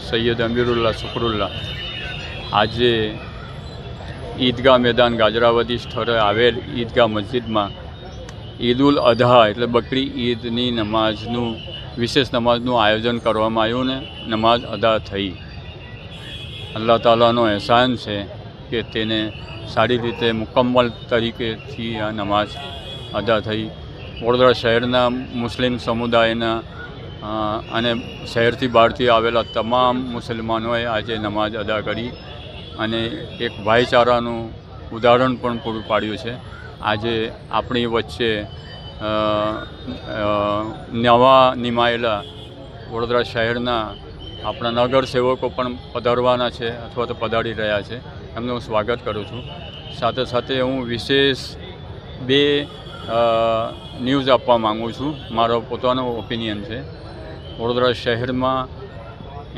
સૈયદ અમીરુલ્લાહ શુકરુલ્લાહ આજે ઈદગાહ મેદાન ગાજરાવતી સ્થળે આવેલ ઈદગાહ મસ્જિદમાં ઈદ ઉલ અધા એટલે બકરી ઈદની નમાઝનું વિશેષ નમાઝનું આયોજન કરવામાં આવ્યું ને નમાઝ અદા થઈ। અલ્લાહ તાલાનો એહસાન છે કે તેને સારી રીતે મુકમ્મલ તરીકેથી આ નમાઝ અદા થઈ। વડોદરા શહેરના મુસ્લિમ સમુદાયના અને શહેરથી બહારથી આવેલા તમામ મુસલમાનોએ આજે નમાઝ અદા કરી અને એક ભાઈચારાનું ઉદાહરણ પણ પૂરું પાડ્યું છે। આજે આપણી વચ્ચે નવા નિમાયેલા વડોદરા શહેરના આપણા નગર સેવકો પણ પધારવાના છે અથવા તો પધારી રહ્યા છે, એમનું હું સ્વાગત કરું છું। સાથે સાથે હું વિશેષ બે ન્યૂઝ આપવા માગું છું, મારો પોતાનો ઓપિનિયન છે। વડોદરા શહેરમાં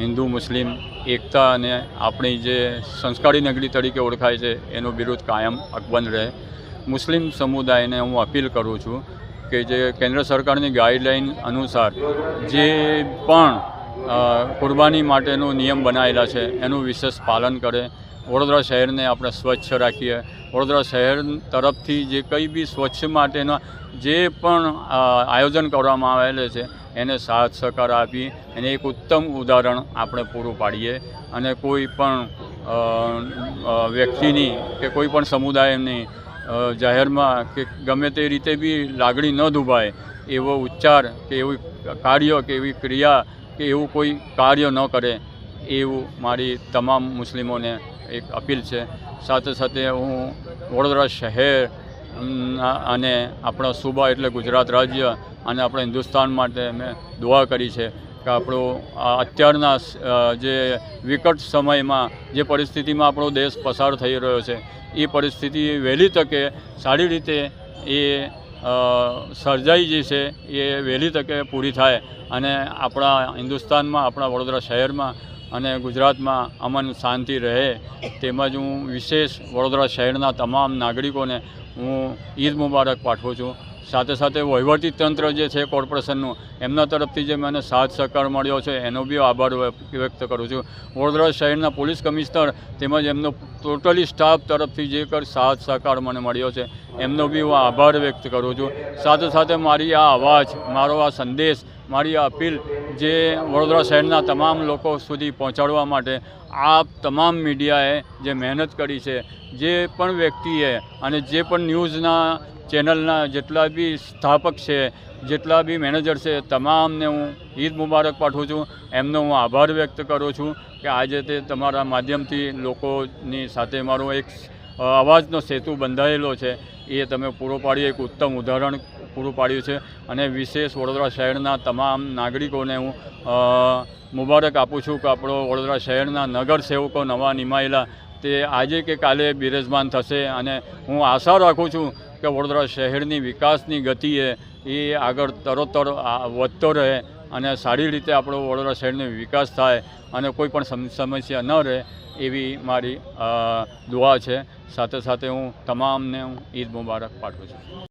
હિન્દુ મુસ્લિમ એકતા અને આપણી જે સંસ્કારી નગરી તરીકે ઓળખાય છે એનું બિરુદ કાયમ અકબંધ રહે। મુસ્લિમ સમુદાયને હું અપીલ કરું છું કે જે કેન્દ્ર સરકારની ગાઈડલાઇન અનુસાર જે પણ કુરબાની માટેનો નિયમ બનાવેલા છે એનું વિશેષ પાલન કરે। વડોદરા શહેરને આપણે સ્વચ્છ રાખીએ। વડોદરા શહેર તરફથી જે કંઈ બી સ્વચ્છ માટેના જે પણ આયોજન કરવામાં આવેલું છે એને સાથ સહકાર આપી એને એક ઉત્તમ ઉદાહરણ આપણે પૂરું પાડીએ અને કોઈ પણ વ્યક્તિની કે કોઈ પણ સમુદાયની જાહેરમાં કે ગમે તે રીતે બી લાગણી ન દુભાય એવો ઉચ્ચાર કે એવું કાર્ય કે એવી ક્રિયા કે એવું કોઈ કાર્ય ન કરે એવું મારી તમામ મુસ્લિમોને એક અપીલ છે। સાથે સાથે હું વડોદરા શહેર અને આપણા સૂબા એટલે ગુજરાત રાજ્ય અને આપણા હિન્દુસ્તાન માટે મેં દુઆ કરી છે કે આપણો અત્યારના જે વિકટ સમયમાં જે પરિસ્થિતિમાં આપણો દેશ પસાર થઈ રહ્યો છે એ પરિસ્થિતિ વહેલી તકે સારી રીતે એ સર્જાઈ જશે, એ વહેલી તકે પૂરી થાય અને આપણા હિન્દુસ્તાનમાં આપણા વડોદરા શહેરમાં અને ગુજરાતમાં અમન શાંતિ રહે। તેમજ હું વિશેષ વડોદરા શહેરના તમામ નાગરિકોને હું ઈદ મુબારક પાઠવું છું। સાથે સાથે વહીવટી તંત્ર જે છે કોર્પોરેશનનું એમના તરફથી જે મને સાથ સહકાર મળ્યો છે એનો બી આભાર વ્યક્ત કરું છું। વડોદરા શહેરના પોલીસ કમિશનર તેમજ એમનો ટોટલી સ્ટાફ તરફથી જે કંઈ સાથ સહકાર મને મળ્યો છે એમનો બી હું આભાર વ્યક્ત કરું છું। સાથે સાથે મારી આ અવાજ, મારો આ સંદેશ, મારી આ અપીલ જે વડોદરા શહેરના તમામ લોકો સુધી પહોંચાડવા માટે આ તમામ મીડિયાએ જે મહેનત કરી છે, જે પણ વ્યક્તિએ અને જે પણ ન્યૂઝના ચેનલના જેટલા બી સ્થાપક છે, જેટલા બી મેનેજર છે, તમામને હું ઈદ મુબારક પાઠવું છું। એમનો હું આભાર વ્યક્ત કરું છું કે આજે તે તમારા માધ્યમથી લોકોની સાથે મારો એક અવાજનો સેતુ બંધાયેલો છે એ તમે પૂરો પાડી એક ઉત્તમ ઉદાહરણ પૂરું પાડ્યું છે। અને વિશેષ વડોદરા શહેરના તમામ નાગરિકોને હું મુબારક આપું છું કે આપણો વડોદરા શહેરના નગર સેવકો નવા નિમાયેલા તે આજે કે કાલે બિરાજમાન થશે અને હું આશા રાખું છું કે વડોદરા શહેરની વિકાસની ગતિએ એ આગળ તરોતર વધતો રહે અને સારી રીતે આપણો વડોદરા શહેરનો વિકાસ થાય અને કોઈ પણ સમસ્યા ન રહે એવી મારી દુઆ છે। સાથે સાથે હું તમામને ઈદ મુબારક પાઠવું છું।